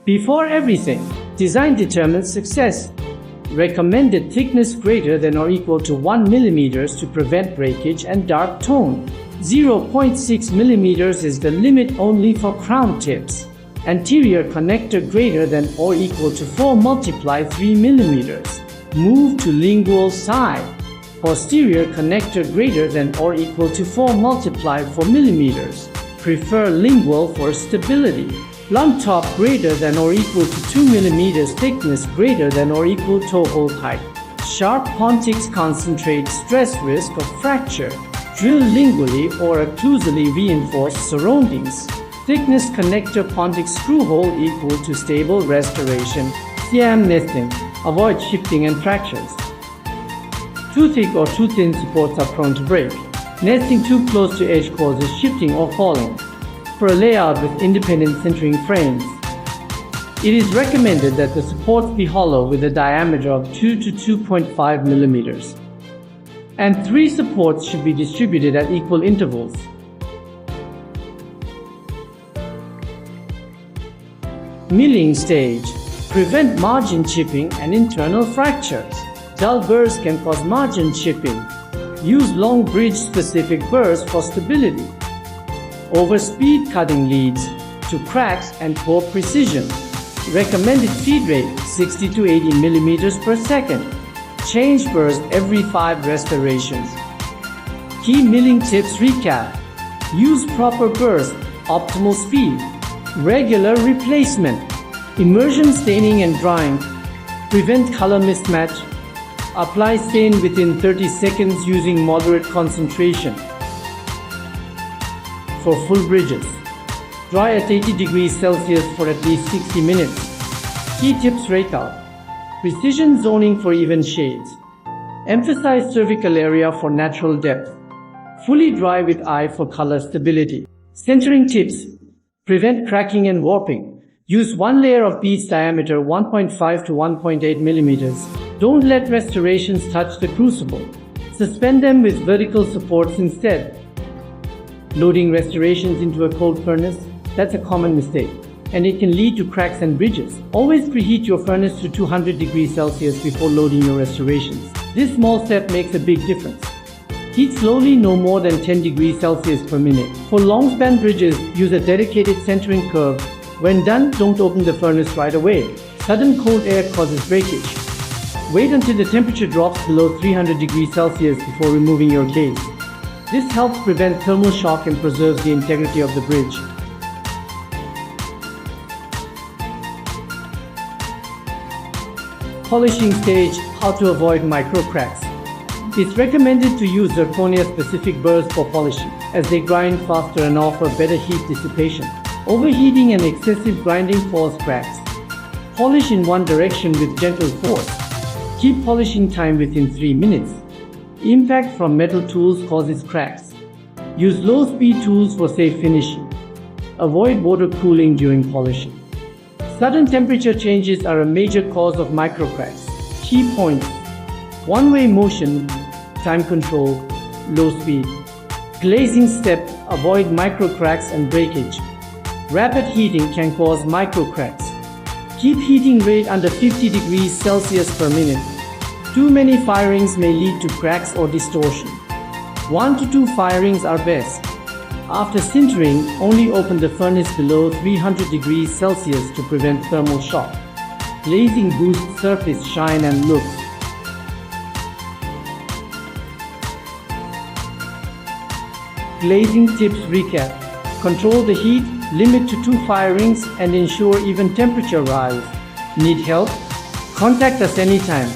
Before everything, design determines success. Recommended thickness greater than or equal to 1 mm to prevent breakage and dark tone. 0.6 mm is the limit only for crown tips. Anterior connector greater than or equal to 4 × 3 mm. Move to lingual side. Posterior connector greater than or equal to 4 × 4 mm. Prefer lingual for stability. Blunt top greater than or equal to 2 mm. Thickness greater than or equal to hole height. Sharp pontics concentrate stress risk of fracture. Drill lingually or occlusally reinforced surroundings. Thickness connector pontic screw hole equal to stable restoration. CAM nesting. Avoid shifting and fractures. Too thick or too thin supports are prone to break. Nesting too close to edge causes shifting or falling. For a layout with independent centering frames, it is recommended that the supports be hollow with a diameter of 2 to 2.5 mm. And 3 supports should be distributed at equal intervals. Milling stage. Prevent margin chipping and internal fractures. Dull burrs can cause margin chipping. Use long bridge-specific burrs for stability. Overspeed cutting leads to cracks and poor precision. Recommended feed rate 60 to 80 mm per second. Change burrs every 5 restorations. Key milling tips recap. Use proper burrs, optimal speed, regular replacement, immersion staining and drying, prevent color mismatch, apply stain within 30 seconds using moderate concentration. For full bridges, dry at 80 degrees Celsius for at least 60 minutes. Key tips breakout. Precision zoning for even shades. Emphasize cervical area for natural depth. Fully dry with eye for color stability. Centering tips. Prevent cracking and warping. Use one layer of beads diameter 1.5 to 1.8 mm. Don't let restorations touch the crucible. Suspend them with vertical supports instead. Loading restorations into a cold furnace, that's a common mistake, and it can lead to cracks and bridges. Always preheat your furnace to 200 degrees Celsius before loading your restorations. This small step makes a big difference. Heat slowly, no more than 10 degrees Celsius per minute. For long span bridges, use a dedicated centering curve. When done, don't open the furnace right away. Sudden cold air causes breakage. Wait until the temperature drops below 300 degrees Celsius before removing your case. This helps prevent thermal shock and preserves the integrity of the bridge. Polishing stage. How to avoid micro cracks. It's recommended to use Zirconia specific burrs for polishing, as they grind faster and offer better heat dissipation. Overheating and excessive grinding cause cracks. Polish in one direction with gentle force. Keep polishing time within 3 minutes. Impact from metal tools causes cracks. Use low-speed tools for safe finishing. Avoid water cooling during polishing. Sudden temperature changes are a major cause of microcracks. Key points: one-way motion, time control, low speed. Glazing step, avoid microcracks and breakage. Rapid heating can cause microcracks. Keep heating rate under 50 degrees Celsius per minute. Too many firings may lead to cracks or distortion. 1 to 2 firings are best. After sintering, only open the furnace below 300 degrees Celsius to prevent thermal shock. Glazing boosts surface shine and look. Glazing tips recap. Control the heat, limit to 2 firings, and ensure even temperature rise. Need help? Contact us anytime.